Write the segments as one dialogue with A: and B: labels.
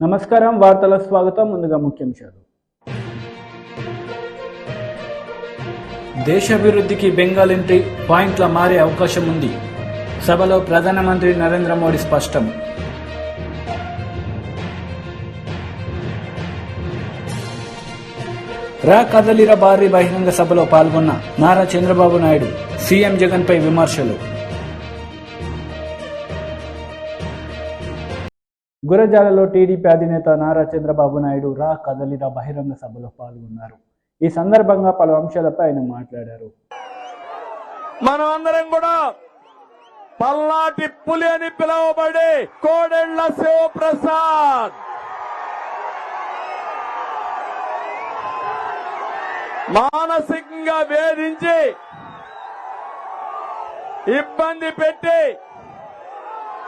A: నమస్కారం వార్తల స్వాగతం. ముందుగా ముఖ్యాంశాలు. దేశాభివృద్ధికి బెంగాల్ ఎంట్రీ పాయింట్ల మారే అవకాశం ఉంది. సభలో ప్రధానమంత్రి నరేంద్ర మోడీ స్పష్టం. రా కదలిరా భారీ బహిరంగ సభలో పాల్గొన్న నారా చంద్రబాబు నాయుడు. సీఎం జగన్ పై విమర్శలు. గురజాలలో టీడీపీ అధినేత నారా చంద్రబాబు నాయుడు రా కదలిరా బహిరంగ సభలో పాల్గొన్నారు. ఈ సందర్భంగా పలు అంశాలపై ఆయన మాట్లాడారు.
B: మనం అందరం కూడా పల్నాటి పులి అని పిలువబడే కోడెళ్ల శివప్రసాద్ మానసికంగా వేధించి ఇబ్బంది పెట్టి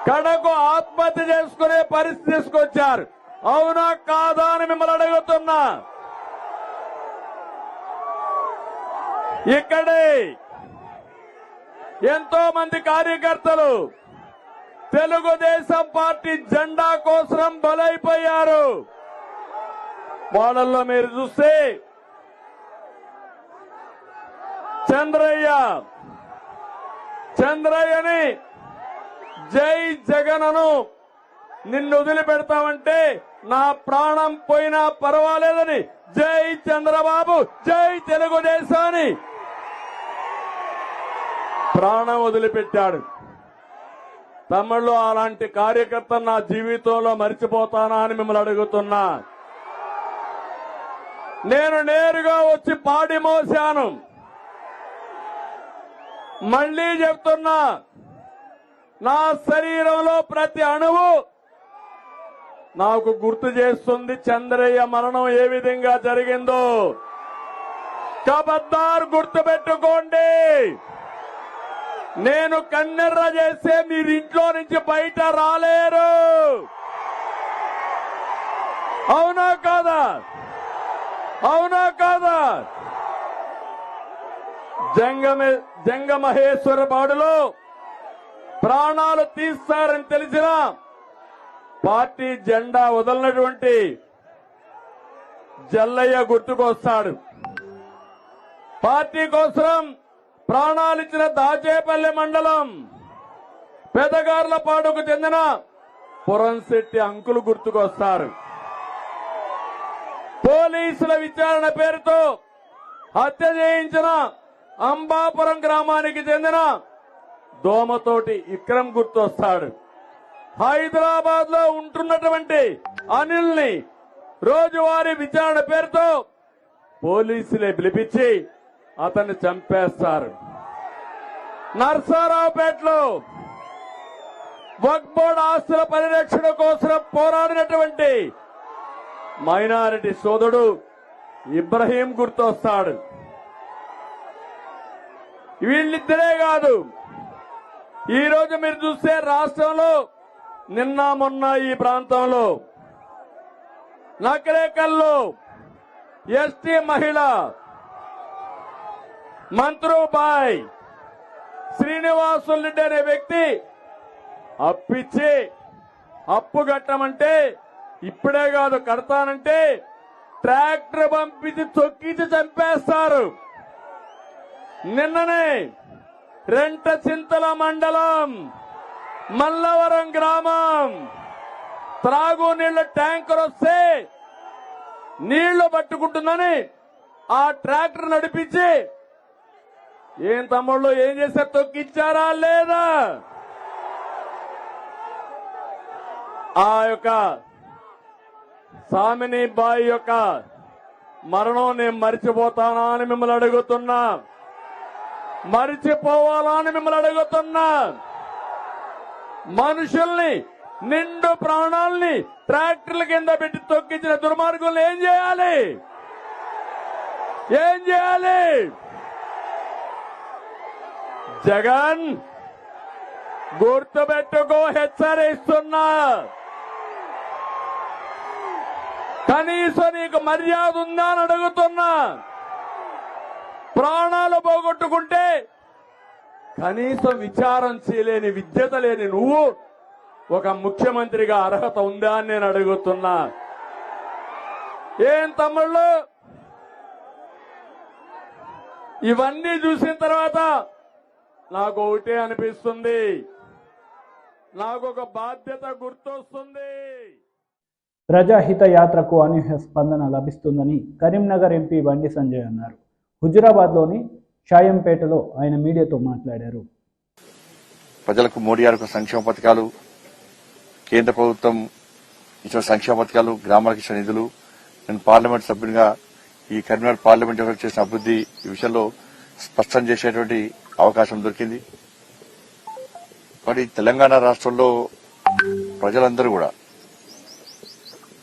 B: కడకు ఆత్మహత్య చేసుకునే పరిస్థితి తీసుకొచ్చారు. అవునా కాదా అని మిమ్మల్ని అడుగుతున్నా. ఇక్కడే ఎంతో మంది కార్యకర్తలు తెలుగుదేశం పార్టీ జెండా కోసం బలైపోయారు. వాళ్ళల్లో మీరు చూస్తే చంద్రయ్యని జై జగనను నిన్ను వదిలిపెడతామంటే నా ప్రాణం పోయినా పర్వాలేదని జై చంద్రబాబు జై తెలుగుదేశాన్ని ప్రాణం వదిలిపెట్టాడు. తమిళ్లో అలాంటి కార్యకర్త నా జీవితంలో మరిచిపోతానా అని మిమ్మల్ని అడుగుతున్నా. నేను నేరుగా వచ్చి పాడి మోశాను. మళ్లీ చెప్తున్నా, నా శరీరంలో ప్రతి అణువు నాకు గుర్తు చేస్తుంది చంద్రయ్య మరణం ఏ విధంగా జరిగిందో. కబద్దార్ గుర్తు పెట్టుకోండి. నేను కన్నెర్ర చేస్తే మీరు ఇంట్లో నుంచి బయట రాలేరు. అవునా కాదా? అవునా కాదా? జంగమహేశ్వర బాడులో ప్రాణాలు తీస్తారని తెలిసిన పార్టీ జెండా వదలనటువంటి జల్లయ్య గుర్తుకొస్తాడు. పార్టీ కోసం ప్రాణాలిచ్చిన దాచేపల్లి మండలం పెదగార్లపాడుకు చెందిన పురంశెట్టి అంకులు గుర్తుకొస్తారు. పోలీసుల విచారణ పేరుతో హత్య చేయించిన అంబాపురం గ్రామానికి చెందిన దోమతోటి విక్రమ్ గుర్తొస్తాడు. హైదరాబాద్ లో ఉంటున్నటువంటి అనిల్ ని రోజువారీ విచారణ పేరుతో పోలీసులే పిలిపించి అతన్ని చంపేస్తారు. నర్సారావుపేటలో వక్ఫ్ బోర్డు ఆస్తుల పరిరక్షణ కోసం పోరాడినటువంటి మైనారిటీ సోదరుడు ఇబ్రహీం గుర్తొస్తాడు. వీళ్ళిద్దరే కాదు, ఈ రోజు మీరు చూస్తే రాష్ట్రంలో నిన్న మొన్న ఈ ప్రాంతంలో నకరేకల్లో ఎస్టీ మహిళ మంత్రుబాయ్ శ్రీనివాసులరెడ్డి అనే వ్యక్తి అప్పిచ్చి అప్పు కట్టమంటే ఇప్పుడే కాదు కడతానంటే ట్రాక్టర్ పంపించి తొక్కించి చంపేస్తారు. నిన్ననే రెంటచింతల మండలం మల్లవరం గ్రామం త్రాగునీళ్ల ట్యాంకర్ వస్తే నీళ్లు పట్టుకుంటుందని ఆ ట్రాక్టర్ నడిపించి ఏం తమ్ముళ్ళు ఏం చేశారు? తొక్కిచ్చారా లేదా? ఆ యొక్క సామిని బాయి యొక్క మరణం నేను మరిచిపోతానా అని మిమ్మల్ని అడుగుతున్నా. మరిచిపోవాలా అని మిమ్మల్ని అడుగుతున్నా. మనుషుల్ని నిండు ప్రాణాల్ని ట్రాక్టర్ల కింద పెట్టి తొక్కించిన దుర్మార్గుల్ని ఏం చేయాలి? ఏం చేయాలి? జగన్ గుర్తుపెట్టుకో, హెచ్చరిస్తున్నా. కనీసం నీకు మర్యాద ఉందా అని అడుగుతున్నా. ప్రాణాలు పోగొట్టుకుంటే కనీసం విచారం చేయలేని విద్యత లేని నువ్వు ఒక ముఖ్యమంత్రిగా అర్హత ఉందా అని నేను అడుగుతున్నా. ఏం తమ్ముళ్ళు, ఇవన్నీ చూసిన తర్వాత నాకు ఒకటే అనిపిస్తుంది, నాకు ఒక బాధ్యత గుర్తొస్తుంది.
A: ప్రజాహిత యాత్రకు అనూహ్య స్పందన లభిస్తుందని కరీంనగర్ ఎంపీ బండి సంజయ్ అన్నారు. హుజురాబాద్లోని షాయంపేటలో ఆయన మీడియాతో మాట్లాడారు.
C: ప్రజలకు మోడీ గారి సంక్షేమ పథకాలు, కేంద్ర ప్రభుత్వం ఇచ్చిన సంక్షేమ పథకాలు, గ్రామాలకు ఇచ్చిన నిధులు, నేను పార్లమెంట్ సభ్యునిగా ఈ కరీంనగర్ పార్లమెంట్ చేసిన అభివృద్ది ఈ విషయంలో స్పష్టం చేసేటువంటి అవకాశం దొరికింది. కాబట్టి తెలంగాణ రాష్ట్రంలో ప్రజలందరూ కూడా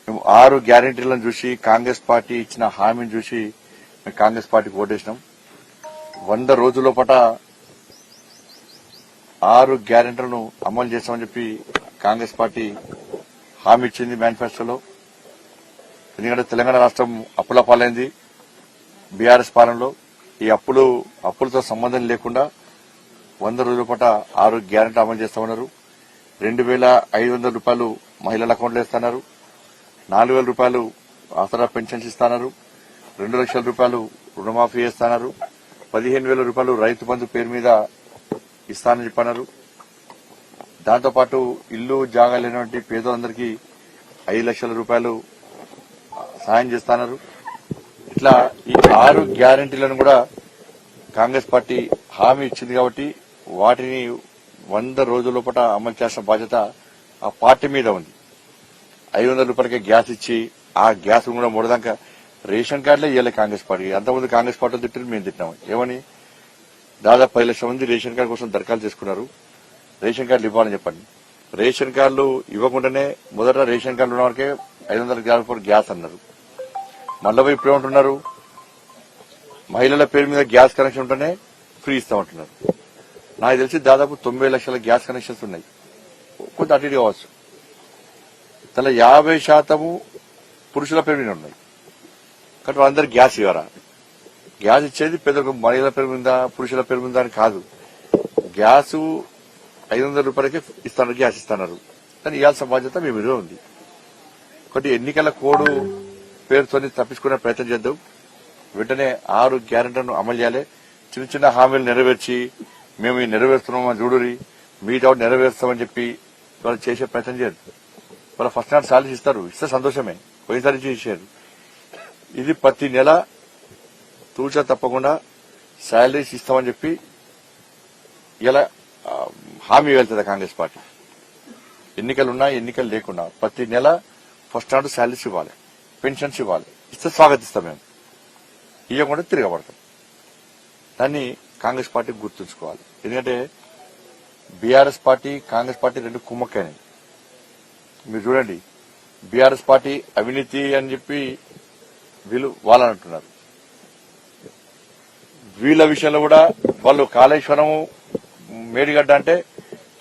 C: మేము 6 గ్యారెంటీలను చూసి, కాంగ్రెస్ పార్టీ ఇచ్చిన హామీని చూసి మేము కాంగ్రెస్ పార్టీకి ఓటేసినాం. 100 రోజుల పాట 6 గ్యారెంటీలను అమలు చేస్తామని చెప్పి కాంగ్రెస్ పార్టీ హామీ ఇచ్చింది మేనిఫెస్టోలో. ఎందుకంటే తెలంగాణ రాష్ట్రం అప్పుల పాలైంది బీఆర్ఎస్ పాలనలో. ఈ అప్పులతో సంబంధం లేకుండా 100 రోజుల పాట 6 గ్యారెంటీ అమలు చేస్తామన్నారు. 2,500 రూపాయలు మహిళల అకౌంట్లో ఇస్తున్నారు. 4,000 రూపాయలు ఆసరా పెన్షన్స్ ఇస్తున్నారు. 2 లక్షల రూపాయలు రుణమాఫీ చేస్తున్నారు. 15,000 రూపాయలు రైతు బంధు పేరు మీద ఇస్తానని చెప్పన్నారు. దాంతోపాటు ఇల్లు జాగా లేనటువంటి పేదలందరికీ 5 లక్షల రూపాయలు సాయం చేస్తున్నారు. ఇట్లా ఈ 6 గ్యారెంటీలను కూడా కాంగ్రెస్ పార్టీ హామీ ఇచ్చింది. కాబట్టి వాటిని 100 రోజుల లోపల అమలు చేసిన బాధ్యత ఆ పార్టీ మీద ఉంది. 500 రూపాయలకే గ్యాస్ ఇచ్చి ఆ గ్యాస్ కూడా మూడదాకా రేషన్ కార్డులే ఇవ్వలే కాంగ్రెస్ పార్టీ. అంతకుముందు కాంగ్రెస్ పార్టీ తిట్టారు, మేము తిట్టినాము. ఏమని దాదాపు 10 లక్షల మంది రేషన్ కార్డు కోసం దరఖాస్తు చేసుకున్నారు. రేషన్ కార్డులు ఇవ్వాలని చెప్పండి. రేషన్ కార్డులు ఇవ్వకుండానే మొదట రేషన్ కార్డులు ఉన్న వరకే 500 రూపాయలు గ్యాస్ అన్నారు. మళ్ళీ ఇప్పుడు ఏమంటున్నారు, మహిళల పేరు మీద గ్యాస్ కనెక్షన్ ఉంటేనే ఫ్రీ ఇస్తామంటున్నారు. నాకు తెలిసి దాదాపు 90 లక్షల గ్యాస్ కనెక్షన్స్ ఉన్నాయి. కొంత అటు ఇటు కావచ్చు. తన 50% పురుషుల పేరు మీద ఉన్నాయి. కాబట్టి వాళ్ళందరూ గ్యాస్ ఇవ్వరా? గ్యాస్ ఇచ్చేది పెద్ద మహిళల పేరు మీద, పురుషుల పేరు మీద అని కాదు. గ్యాస్ 500 రూపాయలకే ఇస్తున్నారు, గ్యాస్ ఇస్తున్నారు. కానీ ఇవ్వాల్సిన బాధ్యత మీ మీద ఉంది. కాబట్టి ఎన్నికల కోడ్ పేరుతో తప్పించుకునే ప్రయత్నం చేద్దాం. వెంటనే 6 గ్యారెంటీలను అమలు చేయాలి. చిన్న చిన్న హామీలు నెరవేర్చి మేము నెరవేరుస్తున్నామని చూడురి, మీతో నెరవేరుస్తామని చెప్పి వాళ్ళు చేసే ప్రయత్నం చేయదు. వాళ్ళ ఫస్ట్ నాట్ సాలరీస్ ఇస్తే సంతోషమే, పోయినసారి ఇచ్చారు. ఇది ప్రతి నెల తూచా తప్పకుండా శాలరీస్ ఇస్తామని చెప్పి ఇలా హామీ వెళ్తుంది కాంగ్రెస్ పార్టీ. ఎన్నికలున్నా ఎన్నికలు లేకుండా ప్రతి నెల ఫస్ట్ నాట్ శాలరీస్ ఇవ్వాలి, పెన్షన్స్ ఇవ్వాలి. ఇస్తే స్వాగతిస్తాం. మేము ఇవ్వకుండా తిరగబడతాం. దాన్ని కాంగ్రెస్ పార్టీ గుర్తుంచుకోవాలి. ఎందుకంటే బీఆర్ఎస్ పార్టీ, కాంగ్రెస్ పార్టీ రెండు కుమ్మక్కైనాయి. మీరు చూడండి, బీఆర్ఎస్ పార్టీ అవినీతి అని చెప్పి వీళ్ళు వాళ్ళని అంటున్నారు. వీళ్ళ విషయంలో కూడా వాళ్ళు కాళేశ్వరం, మేడిగడ్డ అంటే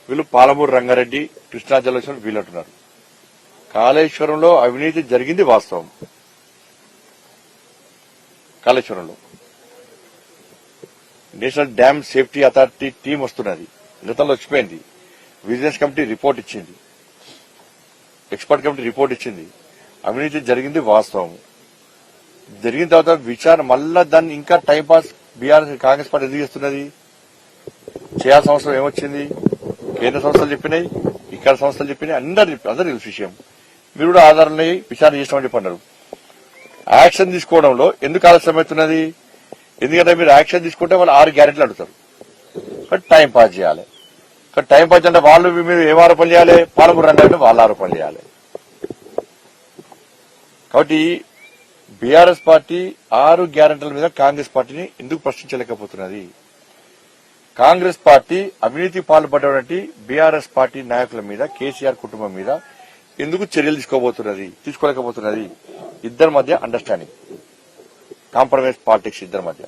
C: వీళ్ళు పాలమూరు రంగారెడ్డి, కృష్ణా జలాశయం వీళ్ళు అంటున్నారు. కాళేశ్వరంలో అవినీతి జరిగింది వాస్తవం. కాళేశ్వరంలో national dam safety authority team వస్తున్నది, గతంలో వచ్చిపోయింది. విజిలెన్స్ కమిటీ రిపోర్ట్ ఇచ్చింది, ఎక్స్పర్ట్ కమిటీ రిపోర్ట్ ఇచ్చింది. అవినీతి జరిగింది వాస్తవం. జరిగిన తర్వాత విచారణ మళ్ళా దాన్ని ఇంకా టైంపాస్ బీఆర్ఎస్ కాంగ్రెస్ పార్టీ ఎందుకు చేస్తున్నది? చేయాల్సిన అవసరం ఏమొచ్చింది? కేంద్ర సంస్థలు చెప్పినాయి, ఇక్కడ సంస్థలు చెప్పినాయి, అందరు తెలుసు విషయం. మీరు కూడా ఆధారాన్ని విచారణ చేసినామని చెప్పన్నారు. యాక్షన్ తీసుకోవడంలో ఎందుకు ఆలస్యం అవుతున్నది? ఎందుకంటే మీరు యాక్షన్ తీసుకుంటే వాళ్ళు 6 గ్యారెంటీలు అడుగుతారు. బట్ టైం పాస్ చేయాలి. టైం పాస్ అంటే వాళ్ళు మీరు ఏం ఆరోపణలు చేయాలి? పాలమూరు రంగారెడ్డి వాళ్ళు ఆరోపణలు చేయాలి. కాబట్టి బీఆర్ఎస్ పార్టీ 6 గ్యారెంటీల మీద కాంగ్రెస్ పార్టీని ఎందుకు ప్రశ్నించలేకపోతున్నది? కాంగ్రెస్ పార్టీ అవినీతి పాల్పడేటువంటి బీఆర్ఎస్ పార్టీ నాయకుల మీద, కేసీఆర్ కుటుంబం మీద ఎందుకు చర్యలు తీసుకోలేకపోతున్నది? ఇద్దరి మధ్య అండర్స్టాండింగ్, కాంప్రమైజ్ పాలిటిక్స్ ఇద్దరి మధ్య.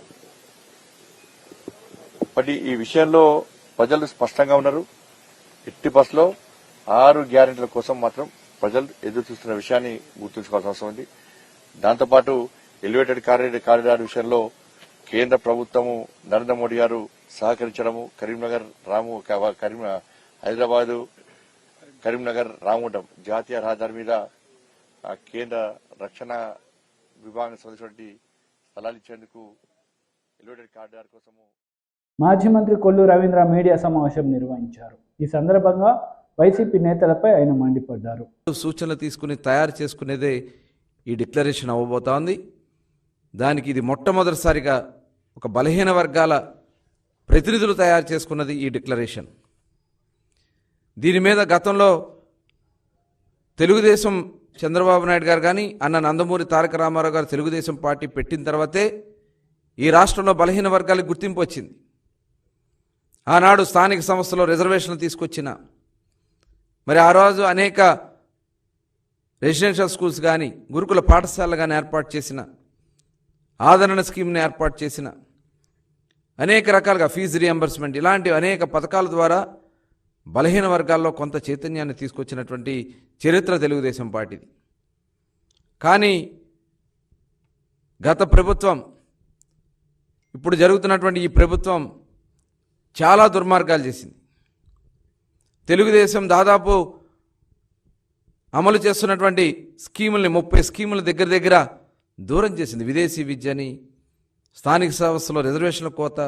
C: బట్ ఈ విషయంలో ప్రజలు స్పష్టంగా ఉన్నారు. ఎట్టి బస్లో 6 గ్యారెంటీల కోసం మాత్రం ప్రజలు ఎదురు చూస్తున్న విషయాన్ని గుర్తుంచుకోవాల్సిన అవసరం ఉంది. దాంతోపాటు ఎలివేటెడ్ కారిడార్ విషయంలో కేంద్ర ప్రభుత్వము, నరేంద్ర మోడీ గారు సహకరించడము, కరీంనగర్, హైదరాబాద్, కరీంనగర్ రామగుండం జాతీయ రహదారి మీద కేంద్ర రక్షణ విభాగానికి సంబంధించినటువంటి స్థలాలు ఇచ్చేందుకు ఎలివేటెడ్ కారిడార్ కోసము
A: మాజీ మంత్రి కొల్లు రవీంద్ర మీడియా సమావేశం నిర్వహించారు. ఈ సందర్భంగా వైసీపీ నేతలపై ఆయన మండిపడ్డారు.
D: సూచనలు తీసుకుని తయారు చేసుకునేదే ఈ డిక్లరేషన్ అవ్వబోతోంది. దానికి ఇది మొట్టమొదటిసారిగా ఒక బలహీన వర్గాల ప్రతినిధులు తయారు చేసుకున్నది ఈ డిక్లరేషన్. దీని మీద గతంలో తెలుగుదేశం చంద్రబాబు నాయుడు గారు కానీ అన్న నందమూరి తారక రామారావు గారు తెలుగుదేశం పార్టీ పెట్టిన తర్వాతే ఈ రాష్ట్రంలో బలహీన వర్గాలకు గుర్తింపు వచ్చింది. ఆనాడు స్థానిక సంస్థలో రిజర్వేషన్లు తీసుకొచ్చిన మరి ఆ రోజు అనేక రెసిడెన్షియల్ స్కూల్స్ కానీ గురుకుల పాఠశాలలు కానీ ఏర్పాటు చేసిన ఆదరణ స్కీమ్ని ఏర్పాటు చేసిన అనేక రకాలుగా ఫీజు రియంబర్స్మెంట్ ఇలాంటి అనేక పథకాల ద్వారా బలహీన వర్గాల్లో కొంత చైతన్యాన్ని తీసుకొచ్చినటువంటి చరిత్ర తెలుగుదేశం పార్టీది. కానీ గత ప్రభుత్వం ఇప్పుడు జరుగుతున్నటువంటి ఈ ప్రభుత్వం చాలా దుర్మార్గాలు చేసింది. తెలుగుదేశం దాదాపు అమలు చేస్తున్నటువంటి స్కీముల్ని 30 స్కీముల దగ్గర దూరం చేసింది. విదేశీ విద్యని, స్థానిక సంస్థలో రిజర్వేషన్ల కోత,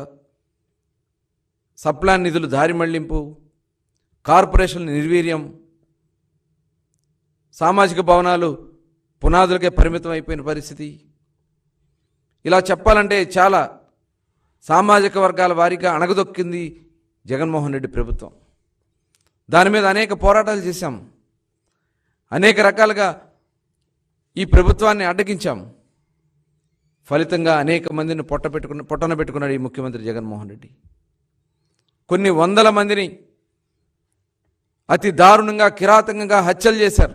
D: సప్లాన్ నిధులు దారి మళ్లింపు, కార్పొరేషన్ల నిర్వీర్యం, సామాజిక భవనాలు పునాదులకే పరిమితం అయిపోయిన పరిస్థితి. ఇలా చెప్పాలంటే చాలా సామాజిక వర్గాల వారీగా అణగదొక్కింది జగన్మోహన్ రెడ్డి ప్రభుత్వం. దాని మీద అనేక పోరాటాలు చేశాం, అనేక రకాలుగా ఈ ప్రభుత్వాన్ని అడ్డగించాం. ఫలితంగా అనేక మందిని పొట్టన పెట్టుకున్నాడు ఈ ముఖ్యమంత్రి జగన్మోహన్ రెడ్డి. కొన్ని వందల మందిని అతి దారుణంగా కిరాతకంగా హత్యలు చేశారు.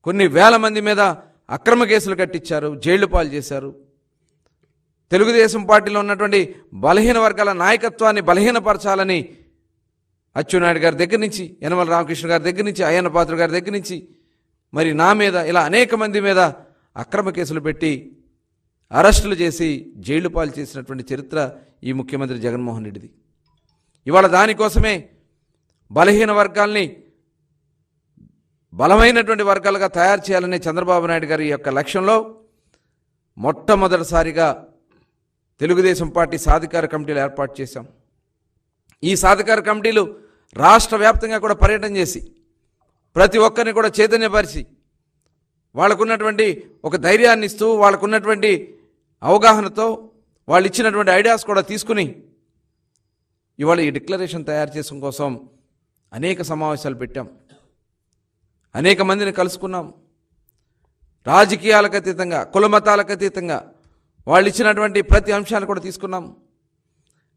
D: కొన్ని వేల మంది మీద అక్రమ కేసులు కట్టించారు, జైళ్లు పాలు చేశారు. తెలుగుదేశం పార్టీలో ఉన్నటువంటి బలహీన వర్గాల నాయకత్వాన్ని బలహీనపరచాలని అచ్చెన్నాయుడు గారి దగ్గర నుంచి, యనమల రామకృష్ణ గారి దగ్గర నుంచి, అయ్యన్న పాత్ర గారి దగ్గర నుంచి మరి నా మీద ఇలా అనేక మంది మీద అక్రమ కేసులు పెట్టి అరెస్టులు చేసి జైళ్లు పాలు చేసినటువంటి చరిత్ర ఈ ముఖ్యమంత్రి జగన్మోహన్ రెడ్డిది. ఇవాళ దానికోసమే బలహీన వర్గాల్ని బలమైనటువంటి వర్గాలుగా తయారు చేయాలనే చంద్రబాబు నాయుడు గారి యొక్క లక్ష్యంలో మొట్టమొదటిసారిగా తెలుగుదేశం పార్టీ సాధికార కమిటీలు ఏర్పాటు చేశాం. ఈ సాధికార కమిటీలు రాష్ట్ర వ్యాప్తంగా కూడా పర్యటన చేసి ప్రతి ఒక్కరిని కూడా చైతన్యపరిచి వాళ్ళకున్నటువంటి ఒక ధైర్యాన్ని ఇస్తూ వాళ్ళకున్నటువంటి అవగాహనతో వాళ్ళు ఇచ్చినటువంటి ఐడియాస్ కూడా తీసుకుని ఇవాళ ఈ డిక్లరేషన్ తయారు చేయడం కోసం అనేక సమావేశాలు పెట్టాం, అనేక మందిని కలుసుకున్నాం. రాజకీయాలకు అతీతంగా, కులమతాలకు అతీతంగా వాళ్ళు ఇచ్చినటువంటి ప్రతి అంశాన్ని కూడా తీసుకున్నాం.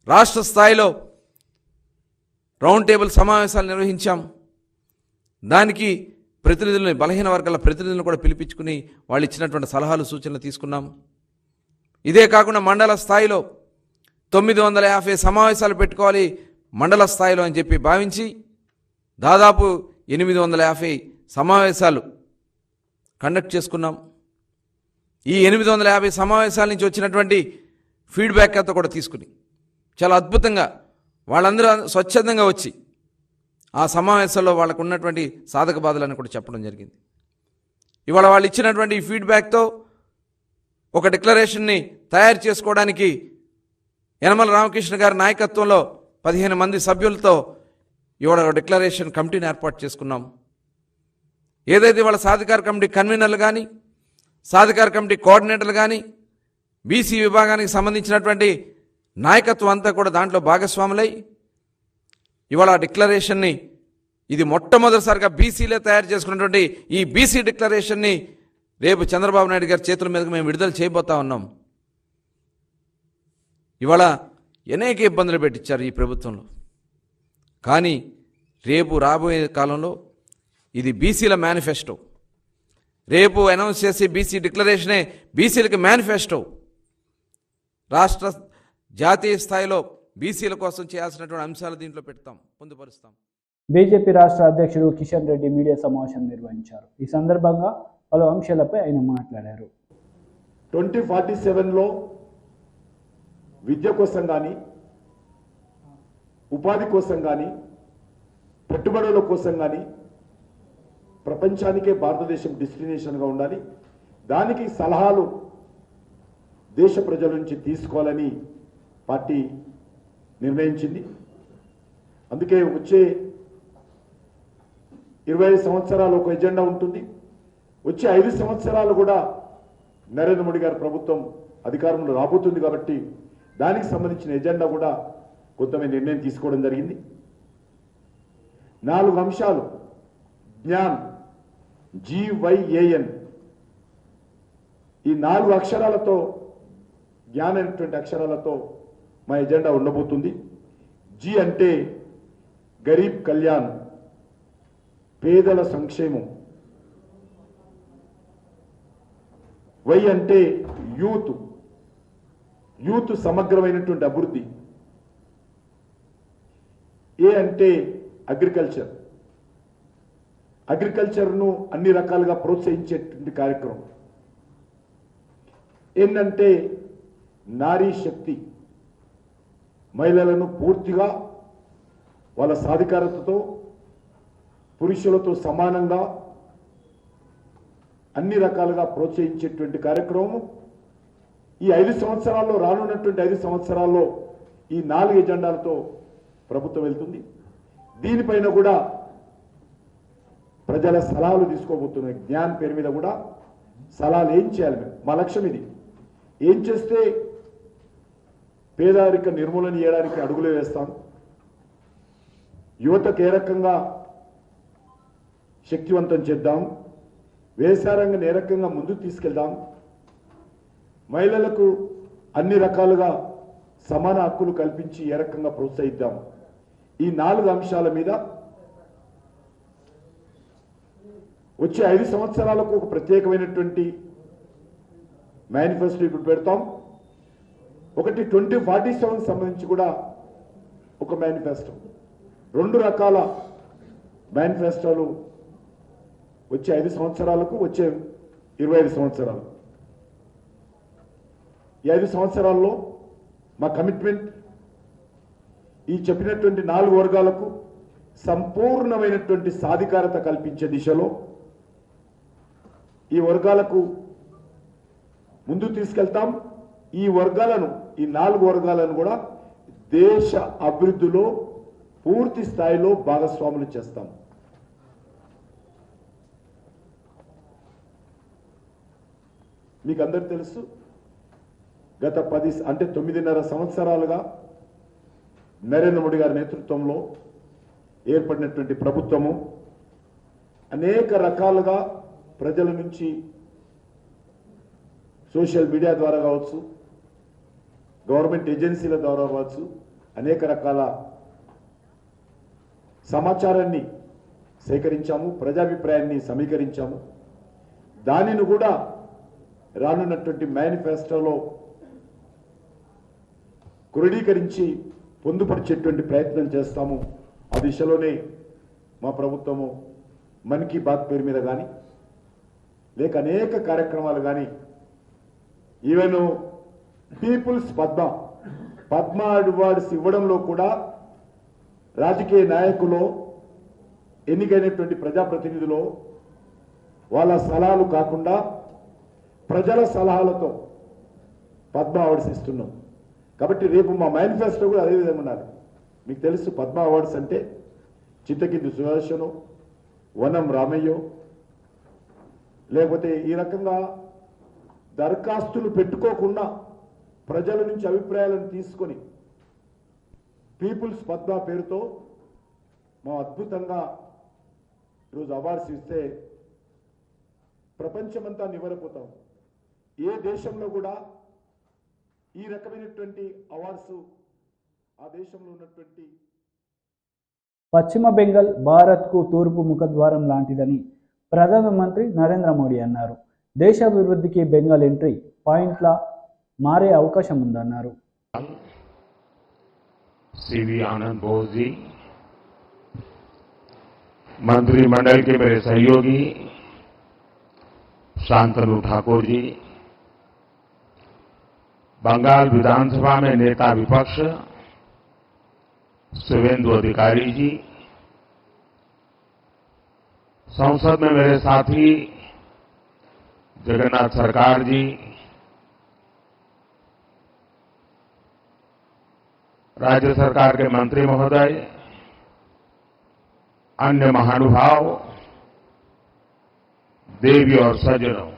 D: రాష్ట్ర స్థాయిలో రౌండ్ టేబుల్ సమావేశాలు నిర్వహించాం. దానికి ప్రతినిధులని, బలహీన వర్గాల ప్రతినిధులను కూడా పిలిపించుకుని వాళ్ళు ఇచ్చినటువంటి సలహాలు సూచనలు తీసుకున్నాం. ఇదే కాకుండా మండల స్థాయిలో 950 సమావేశాలు పెట్టుకోవాలి మండల స్థాయిలో అని చెప్పి భావించి దాదాపు 850 సమావేశాలు కండక్ట్ చేసుకున్నాం. ఈ 850 సమావేశాల నుంచి వచ్చినటువంటి ఫీడ్బ్యాక్ అంతా కూడా తీసుకుని చాలా అద్భుతంగా వాళ్ళందరూ స్వచ్ఛందంగా వచ్చి ఆ సమావేశాల్లో వాళ్ళకు ఉన్నటువంటి సాధక బాధలను కూడా చెప్పడం జరిగింది. ఇవాళ వాళ్ళు ఇచ్చినటువంటి ఈ ఫీడ్బ్యాక్తో ఒక డిక్లరేషన్ని తయారు చేసుకోవడానికి యనమల రామకృష్ణ గారి నాయకత్వంలో 15 మంది సభ్యులతో ఇవాళ డిక్లరేషన్ కమిటీని ఏర్పాటు చేసుకున్నాం. ఏదైతే వాళ్ళ సాధికార కమిటీ కన్వీనర్లు కానీ, సాధికార కమిటీ కోఆర్డినేటర్లు కానీ, బీసీ విభాగానికి సంబంధించినటువంటి నాయకత్వం అంతా కూడా దాంట్లో భాగస్వాములై ఇవాళ డిక్లరేషన్ని, ఇది మొట్టమొదటిసారిగా బీసీలే తయారు చేసుకున్నటువంటి ఈ బీసీ డిక్లరేషన్ని రేపు చంద్రబాబు నాయుడు గారి చేతుల మీదకి మేము విడుదల చేయబోతా ఉన్నాం. ఇవాళ అనేక ఇబ్బందులు పెట్టించారు ఈ ప్రభుత్వంలో, కానీ రేపు రాబోయే కాలంలో ఇది బీసీల మేనిఫెస్టో. రేపు అనౌన్స్ చేసే బీసీ డిక్లరేషనే బీసీలకి మేనిఫెస్టో. రాష్ట్ర జాతీయ స్థాయిలో బీసీల కోసం చేయాల్సినటువంటి అంశాలు దీంట్లో పెడతాం, పొందుపరుస్తాం.
A: బీజేపీ రాష్ట్ర అధ్యక్షుడు కిషన్ రెడ్డి మీడియా సమావేశం నిర్వహించారు. ఈ సందర్భంగా పలు అంశాలపై ఆయన మాట్లాడారు.
E: 2047లో విద్య కోసం కానీ, ఉపాధి కోసం కానీ, పెట్టుబడుల కోసం కానీ ప్రపంచానికే భారతదేశం డెస్టినేషన్గా ఉండాలి, దానికి సలహాలు దేశ ప్రజల నుంచి తీసుకోవాలని పార్టీ నిర్ణయించింది. అందుకే వచ్చే 25 సంవత్సరాలు ఒక ఎజెండా ఉంటుంది. వచ్చే 5 సంవత్సరాలు కూడా నరేంద్ర మోడీ గారి ప్రభుత్వం అధికారంలో రాబోతుంది కాబట్టి దానికి సంబంధించిన ఎజెండా కూడా కొంతమంది నిర్ణయం తీసుకోవడం జరిగింది. 4 అంశాలు జ్ఞాన్, GYAN, ఈ 4 అక్షరాలతో జ్ఞాన్ అనేటువంటి అక్షరాలతో మా ఎజెండా ఉండబోతుంది. జి అంటే గరీబ్ కళ్యాణ్, పేదల సంక్షేమం. వై అంటే యూత్ సమగ్రమైనటువంటి అభివృద్ధి. ఏ అంటే అగ్రికల్చర్ను అన్ని రకాలుగా ప్రోత్సహించేటువంటి కార్యక్రమం. ఎన్ అంటే నారీ శక్తి, మహిళలను పూర్తిగా వాళ్ళ సాధికారతతో పురుషులతో సమానంగా అన్ని రకాలుగా ప్రోత్సహించేటువంటి కార్యక్రమం. ఈ 5 సంవత్సరాల్లో, రానున్నటువంటి 5 సంవత్సరాల్లో ఈ 4 ఎజెండాలతో ప్రభుత్వం వెళ్తుంది. దీనిపైన కూడా ప్రజల సలహాలు తీసుకోబోతున్నాయి. జ్ఞాన్ పేరు మీద కూడా సలహాలు ఏం చేయాలి మేము, మా లక్ష్యం ఇది. ఏం చేస్తే పేదరిక నిర్మూలన చేయడానికి అడుగులు వేస్తాం, యువతకు ఏ రకంగా శక్తివంతం చేద్దాం, వ్యవసాయ రంగం ఏ రకంగా ముందుకు తీసుకెళ్దాం, మహిళలకు అన్ని రకాలుగా సమాన హక్కులు కల్పించి ఏ రకంగా ప్రోత్సహిద్దాం. ఈ 4 అంశాల మీద వచ్చే 5 సంవత్సరాలకు ఒక ప్రత్యేకమైనటువంటి మేనిఫెస్టో ఇప్పుడు పెడతాం. ఒకటి 2047 సంబంధించి కూడా ఒక మేనిఫెస్టో. 2 రకాల మేనిఫెస్టోలు వచ్చే 5 సంవత్సరాలకు, వచ్చే 25 సంవత్సరాలు. ఈ 5 సంవత్సరాల్లో మా కమిట్మెంట్ ఈ చెప్పినటువంటి 4 వర్గాలకు సంపూర్ణమైనటువంటి సాధికారత కల్పించే దిశలో ఈ వర్గాలకు ముందు తీసుకెళ్తాం. ఈ వర్గాలను, ఈ 4 వర్గాలను కూడా దేశ అభివృద్ధిలో పూర్తి స్థాయిలో భాగస్వాములు చేస్తాం. మీకు అందరు తెలుసు, గత 9.5 సంవత్సరాలుగా నరేంద్ర మోడీ గారి నేతృత్వంలో ఏర్పడినటువంటి ప్రభుత్వము అనేక రకాలుగా ప్రజల నుంచి సోషల్ మీడియా ద్వారా కావచ్చు, గవర్నమెంట్ ఏజెన్సీల ద్వారా కావచ్చు, అనేక రకాల సమాచారాన్ని సేకరించాము, ప్రజాభిప్రాయాన్ని సమీకరించాము. దానిని కూడా రానున్నటువంటి మేనిఫెస్టోలో క్రోడీకరించి పొందుపరిచేటువంటి ప్రయత్నం చేస్తాము. ఆ దిశలోనే మా ప్రభుత్వము మన్ కీ బాత్ పేరు మీద కానీ, లేక అనేక కార్యక్రమాలు కానీ, ఈవెన్ పీపుల్స్ పద్మ అవార్డ్స్ ఇవ్వడంలో కూడా రాజకీయ నాయకులు, ఎన్నికైనటువంటి ప్రజాప్రతినిధులు వాళ్ళ సలహాలు కాకుండా ప్రజల సలహాలతో పద్మ అవార్డ్స్ ఇస్తున్నాం. కాబట్టి రేపు మా మేనిఫెస్టో కూడా అదే విధంగా ఉండాలి. మీకు తెలుసు, పద్మ అవార్డ్స్ అంటే చిత్తకింది సుదర్శను, వనం రామయ్యో, లేకపోతే ఈ రకంగా దరఖాస్తులు పెట్టుకోకుండా ప్రజల నుంచి అభిప్రాయాలను తీసుకొని పీపుల్స్ పద్మ పేరుతో మా అద్భుతంగా ఈరోజు అవార్డ్స్ ఇస్తే ప్రపంచమంతా నివ్వెరపోతాం. ఏ దేశంలో కూడా ఈ రకమైనటువంటి అవార్డ్స్ ఆ దేశంలో ఉన్నటువంటి.
A: పశ్చిమ బెంగాల్ భారత్కు తూర్పు ముఖద్వారం లాంటిదని ప్రధానమంత్రి నరేంద్ర మోడీ అన్నారు. దేశాభివృద్ధికి బెంగాల్ ఎంట్రీ పాయింట్లా మారే అవకాశం ఉందన్నారు.
F: CV आनंद बोस जी, मंत्रिमंडल के मेरे सहयोगी शांतनु ठाकुर जी, बंगाल विधानसभा में नेता विपक्ष शिवेंदु अधिकारी जी, संसद में मेरे साथी जगन्नाथ सरकार जी, राज्य सरकार के मंत्री महोदय, अन्य महानुभाव, देवी और सज्जनों,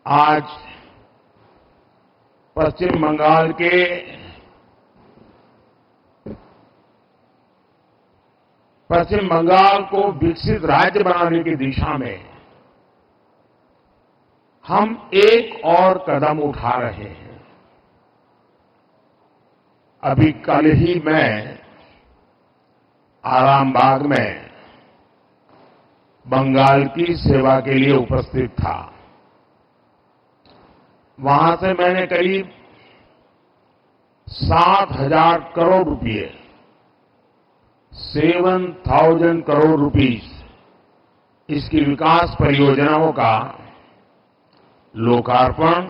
F: आज पश्चिम बंगाल को विकसित राज्य बनाने की दिशा में हम एक और कदम उठा रहे हैं। अभी कल ही मैं आरामबाग में बंगाल की सेवा के लिए उपस्थित था। वहां से मैंने करीब 7,000 करोड़ रुपए, 7,000 करोड़ रुपीस इसकी विकास परियोजनाओं का लोकार्पण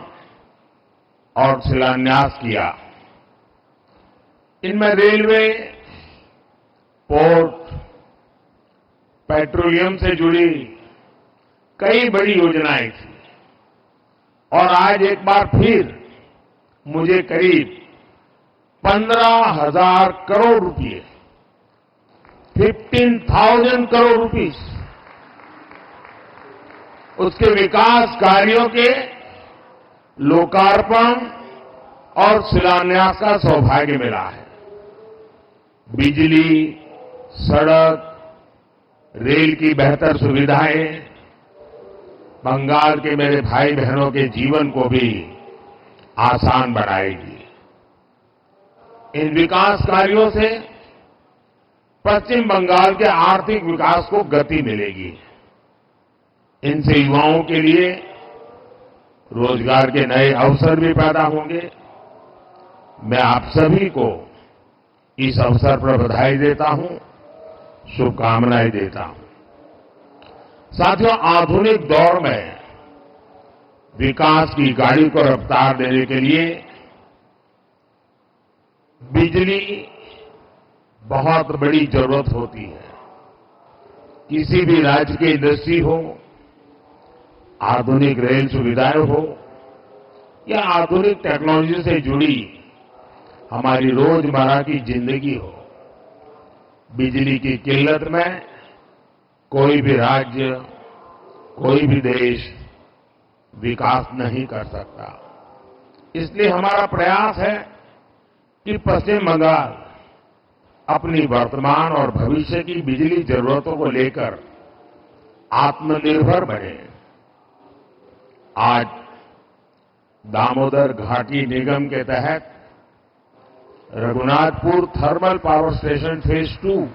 F: और शिलान्यास किया। इनमें रेलवे, पोर्ट, पेट्रोलियम से जुड़ी कई बड़ी योजनाएं थी और आज एक बार फिर मुझे करीब 15,000 करोड़ रुपए, 15,000 करोड़ रुपीस उसके विकास कार्यों के लोकार्पण और शिलान्यास का सौभाग्य मिला है। बिजली, सड़क, रेल की बेहतर सुविधाएं बंगाल के मेरे भाई बहनों के जीवन को भी आसान बनाएगी। इन विकास कार्यों से पश्चिम बंगाल के आर्थिक विकास को गति मिलेगी। इनसे युवाओं के लिए रोजगार के नए अवसर भी पैदा होंगे। मैं आप सभी को इस अवसर पर बधाई देता हूं, शुभकामनाएं देता हूं। साथियों, आधुनिक दौर में विकास की गाड़ी को रफ्तार देने के लिए बिजली बहुत बड़ी जरूरत होती है। किसी भी राज्य की इंडस्ट्री हो, आधुनिक रेल सुविधाएं हो या आधुनिक टेक्नोलॉजी से जुड़ी हमारी रोजमर्रा की जिंदगी हो, बिजली की किल्लत में कोई भी राज्य, कोई भी देश विकास नहीं कर सकता। इसलिए हमारा प्रयास है कि पश्चिम बंगाल अपनी वर्तमान और भविष्य की बिजली जरूरतों को लेकर आत्मनिर्भर बने। आज दामोदर घाटी निगम के तहत Raghunathpur thermal power station phase 2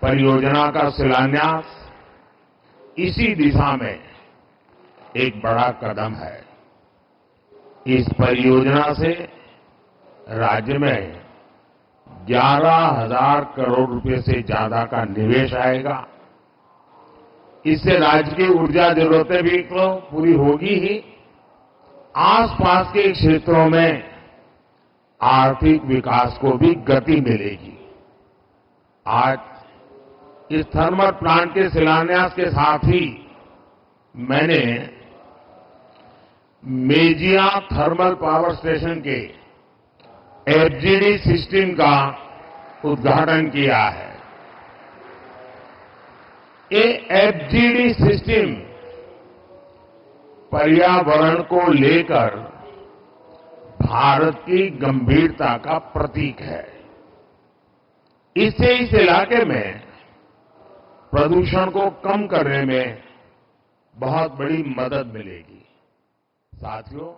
F: परियोजना का शिलान्यास इसी दिशा में एक बड़ा कदम है। इस परियोजना से राज्य में 11,000 करोड़ रुपए से ज्यादा का निवेश आएगा। इससे राज्य की ऊर्जा जरूरतें भी तो पूरी होगी ही, आसपास के क्षेत्रों में आर्थिक विकास को भी गति मिलेगी। आज इस थर्मल प्लांट के शिलान्यास के साथ ही मैंने मेजिया थर्मल पावर स्टेशन के एफजीडी सिस्टम का उद्घाटन किया है। ये एफजीडी सिस्टम पर्यावरण को लेकर भारत की गंभीरता का प्रतीक है। इससे इस इलाके में प्रदूषण को कम करने में बहुत बड़ी मदद मिलेगी। साथियों,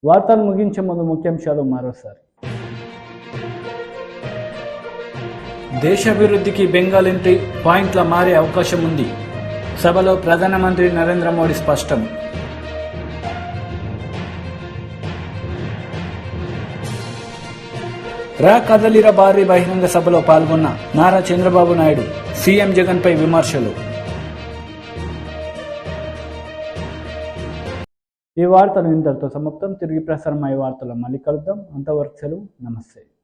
A: వార్తలు ముగించే ముందు ముఖ్యాంశాలు మరోసారి. దేశాభివృద్ధికి బెంగాల్ ఎంట్రీ పాయింట్ల మారే అవకాశం ఉంది. సభలో ప్రధానమంత్రి నరేంద్ర మోడీ స్పష్టం. రా కదలిరా భారీ బహిరంగ సభలో పాల్గొన్న నారా చంద్రబాబు నాయుడు సీఎం జగన్పై విమర్శలు. ఈ వార్తలు ఇంతటితో సమాప్తం. తిరిగి ప్రసారమయ్యే వార్తలు మళ్ళీ కలుద్దాం. అంతవరకు సెలవు. నమస్తే.